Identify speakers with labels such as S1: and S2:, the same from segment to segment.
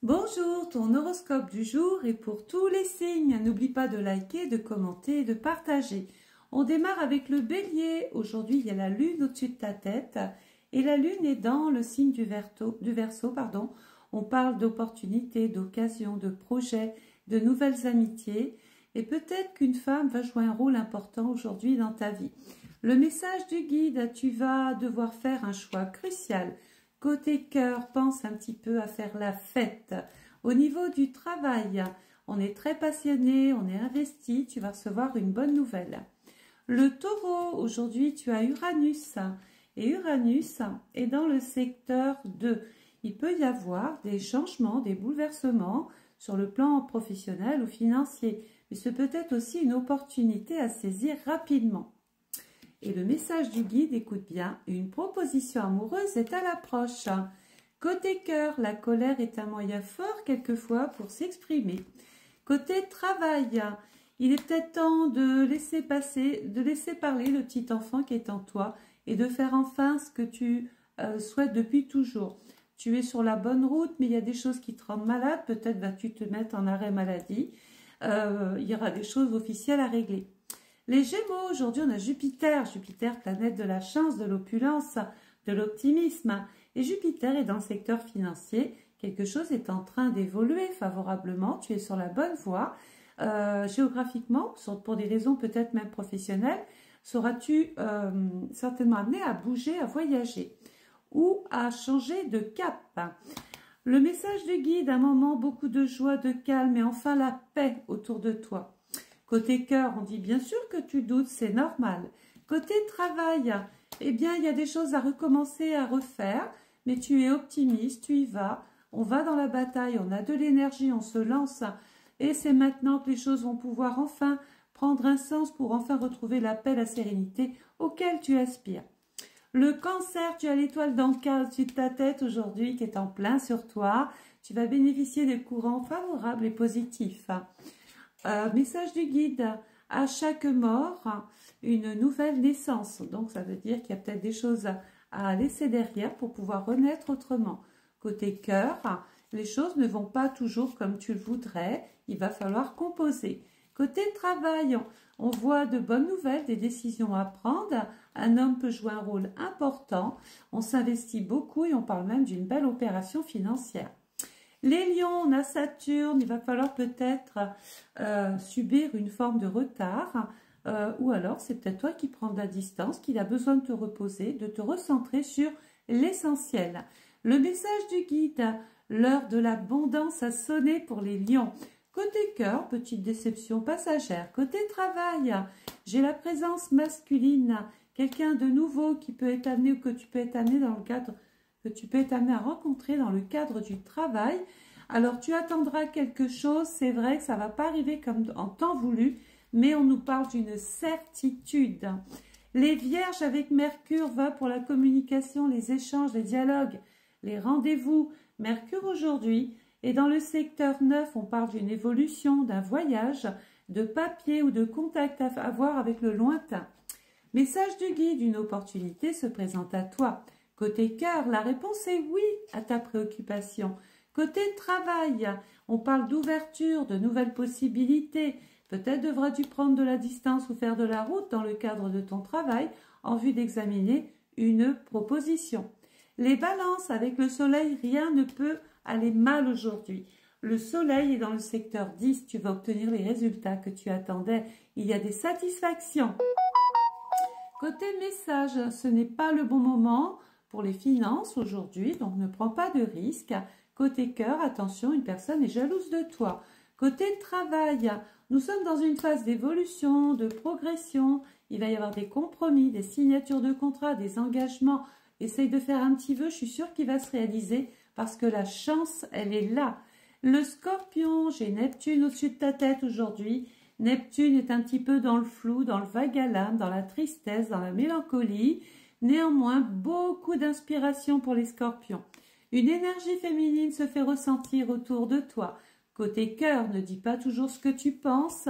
S1: Bonjour, ton horoscope du jour est pour tous les signes. N'oublie pas de liker, de commenter et de partager. On démarre avec le bélier. Aujourd'hui, il y a la lune au-dessus de ta tête et la lune est dans le signe du Verseau. On parle d'opportunités, d'occasions, de projets, de nouvelles amitiés et peut-être qu'une femme va jouer un rôle important aujourd'hui dans ta vie. Le message du guide, tu vas devoir faire un choix crucial. Côté cœur, pense un petit peu à faire la fête. Au niveau du travail, on est très passionné, on est investi, tu vas recevoir une bonne nouvelle. Le taureau, aujourd'hui tu as Uranus et Uranus est dans le secteur 2. Il peut y avoir des changements, des bouleversements sur le plan professionnel ou financier, mais c'est peut-être aussi une opportunité à saisir rapidement. Et le message du guide, écoute bien, une proposition amoureuse est à l'approche. Côté cœur, la colère est un moyen fort quelquefois pour s'exprimer. Côté travail, il est peut-être temps de laisser parler le petit enfant qui est en toi et de faire enfin ce que tu souhaites depuis toujours. Tu es sur la bonne route, mais il y a des choses qui te rendent malade. Peut-être vas-tu te mettre en arrêt maladie. Il y aura des choses officielles à régler. Les Gémeaux, aujourd'hui on a Jupiter, planète de la chance, de l'opulence, de l'optimisme. Et Jupiter est dans le secteur financier, quelque chose est en train d'évoluer favorablement, tu es sur la bonne voie. Géographiquement, pour des raisons peut-être même professionnelles, seras-tu certainement amené à bouger, à voyager ou à changer de cap. Le message du guide, un moment, beaucoup de joie, de calme et enfin la paix autour de toi. Côté cœur, on dit bien sûr que tu doutes, c'est normal. Côté travail, eh bien, il y a des choses à recommencer, à refaire, mais tu es optimiste, tu y vas. On va dans la bataille, on a de l'énergie, on se lance. Et c'est maintenant que les choses vont pouvoir enfin prendre un sens pour enfin retrouver la paix, la sérénité auquel tu aspires. Le cancer, tu as l'étoile d'Anka au-dessus de ta tête aujourd'hui qui est en plein sur toi. Tu vas bénéficier des courants favorables et positifs. Message du guide, à chaque mort, une nouvelle naissance. Donc ça veut dire qu'il y a peut-être des choses à laisser derrière pour pouvoir renaître autrement. Côté cœur, les choses ne vont pas toujours comme tu le voudrais, il va falloir composer. Côté travail, on voit de bonnes nouvelles, des décisions à prendre. Un homme peut jouer un rôle important, on s'investit beaucoup et on parle même d'une belle opération financière. Les lions, on a Saturne, il va falloir peut-être subir une forme de retard ou alors c'est peut-être toi qui prends de la distance, qu'il a besoin de te reposer, de te recentrer sur l'essentiel. Le message du guide, l'heure de l'abondance a sonné pour les lions. Côté cœur, petite déception passagère. Côté travail, j'ai la présence masculine, quelqu'un de nouveau qui peut être amené ou que tu peux être amené dans le cadre à rencontrer dans le cadre du travail. Alors tu attendras quelque chose, c'est vrai que ça ne va pas arriver comme en temps voulu, mais on nous parle d'une certitude. Les vierges avec Mercure va pour la communication, les échanges, les dialogues, les rendez-vous. Mercure aujourd'hui est dans le secteur 9, on parle d'une évolution, d'un voyage, de papier ou de contact à avoir avec le lointain. Message du guide, une opportunité se présente à toi. Côté cœur, la réponse est oui à ta préoccupation. Côté travail, on parle d'ouverture, de nouvelles possibilités. Peut-être devras-tu prendre de la distance ou faire de la route dans le cadre de ton travail en vue d'examiner une proposition. Les balances, avec le soleil, rien ne peut aller mal aujourd'hui. Le soleil est dans le secteur 10, tu vas obtenir les résultats que tu attendais. Il y a des satisfactions. Côté message, ce n'est pas le bon moment pour les finances aujourd'hui, donc ne prends pas de risques. Côté cœur, attention, une personne est jalouse de toi. Côté travail, nous sommes dans une phase d'évolution, de progression. Il va y avoir des compromis, des signatures de contrats, des engagements. Essaye de faire un petit vœu, je suis sûre qu'il va se réaliser parce que la chance, elle est là. Le scorpion, j'ai Neptune au-dessus de ta tête aujourd'hui. Neptune est un petit peu dans le flou, dans le vague à l'âme, dans la tristesse, dans la mélancolie. Néanmoins, beaucoup d'inspiration pour les scorpions. Une énergie féminine se fait ressentir autour de toi. Côté cœur, ne dis pas toujours ce que tu penses,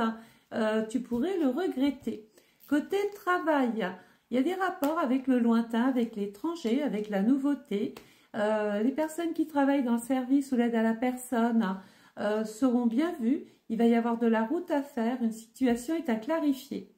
S1: tu pourrais le regretter. Côté travail, il y a des rapports avec le lointain, avec l'étranger, avec la nouveauté. Les personnes qui travaillent dans le service ou l'aide à la personne seront bien vues. Il va y avoir de la route à faire, une situation est à clarifier.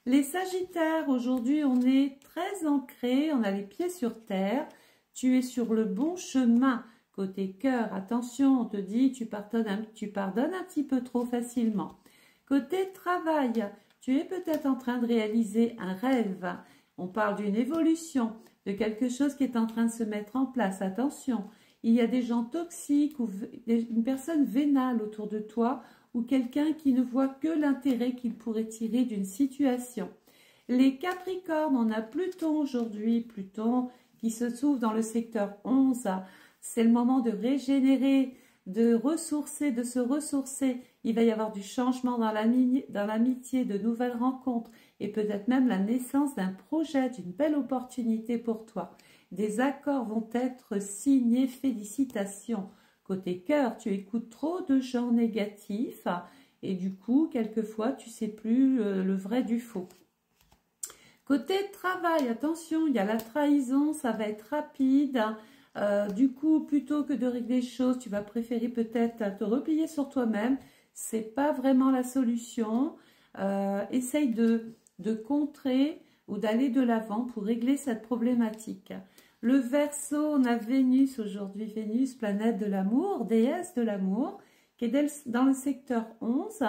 S1: Les Sagittaires, aujourd'hui, on est très ancré, on a les pieds sur terre. Tu es sur le bon chemin. Côté cœur, attention, on te dit tu pardonnes un petit peu trop facilement. Côté travail, tu es peut-être en train de réaliser un rêve. On parle d'une évolution, de quelque chose qui est en train de se mettre en place. Attention, il y a des gens toxiques ou une personne vénale autour de toi ou quelqu'un qui ne voit que l'intérêt qu'il pourrait tirer d'une situation. Les Capricornes, on a Pluton aujourd'hui, Pluton qui se trouve dans le secteur 11. C'est le moment de régénérer, de ressourcer, de se ressourcer. Il va y avoir du changement dans l'amitié, de nouvelles rencontres et peut-être même la naissance d'un projet, d'une belle opportunité pour toi. Des accords vont être signés, félicitations. Côté cœur, tu écoutes trop de gens négatifs et du coup, quelquefois, tu ne sais plus le vrai du faux. Côté travail, attention, il y a la trahison, ça va être rapide. Du coup, plutôt que de régler les choses, tu vas préférer peut-être te replier sur toi-même. Ce n'est pas vraiment la solution. Essaye de contrer ou d'aller de l'avant pour régler cette problématique. Le Verseau, on a Vénus aujourd'hui. Vénus, planète de l'amour, déesse de l'amour, qui est dans le secteur 11.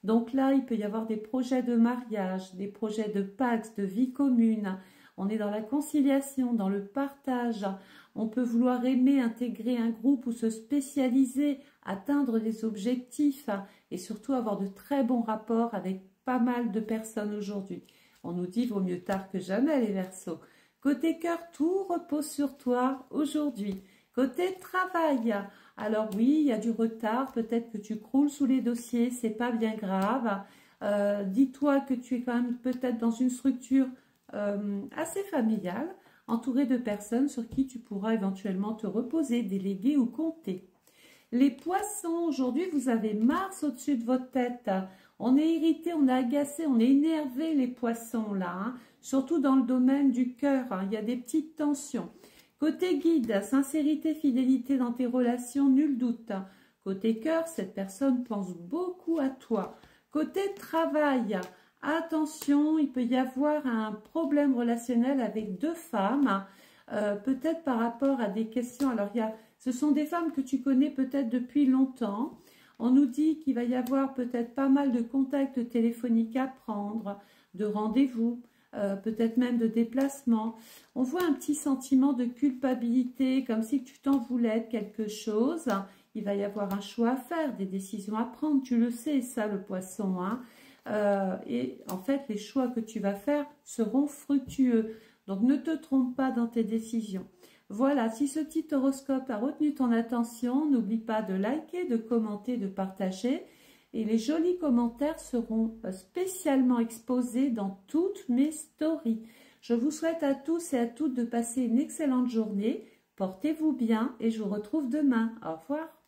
S1: Donc là, il peut y avoir des projets de mariage, des projets de pacte, de vie commune. On est dans la conciliation, dans le partage. On peut vouloir aimer, intégrer un groupe ou se spécialiser, atteindre des objectifs et surtout avoir de très bons rapports avec pas mal de personnes aujourd'hui. On nous dit vaut mieux tard que jamais les Verseaux. Côté cœur, tout repose sur toi aujourd'hui. Côté travail, alors oui, il y a du retard, peut-être que tu croules sous les dossiers, c'est pas bien grave. Dis-toi que tu es quand même peut-être dans une structure assez familiale, entouré de personnes sur qui tu pourras éventuellement te reposer, déléguer ou compter. Les poissons, aujourd'hui, vous avez Mars au-dessus de votre tête. On est irrité, on est agacé, on est énervé, les poissons, là. Hein. Surtout dans le domaine du cœur, hein. Il y a des petites tensions. Côté guide, sincérité, fidélité dans tes relations, nul doute. Côté cœur, cette personne pense beaucoup à toi. Côté travail, attention, il peut y avoir un problème relationnel avec deux femmes, peut-être par rapport à des questions. Alors, ce sont des femmes que tu connais peut-être depuis longtemps. On nous dit qu'il va y avoir peut-être pas mal de contacts téléphoniques à prendre, de rendez-vous, peut-être même de déplacements. On voit un petit sentiment de culpabilité, comme si tu t'en voulais de quelque chose. Il va y avoir un choix à faire, des décisions à prendre. Tu le sais, ça, le poisson, hein. Et en fait, les choix que tu vas faire seront fructueux. Donc, ne te trompe pas dans tes décisions. Voilà, si ce petit horoscope a retenu ton attention, n'oublie pas de liker, de commenter, de partager. Et les jolis commentaires seront spécialement exposés dans toutes mes stories. Je vous souhaite à tous et à toutes de passer une excellente journée. Portez-vous bien et je vous retrouve demain. Au revoir.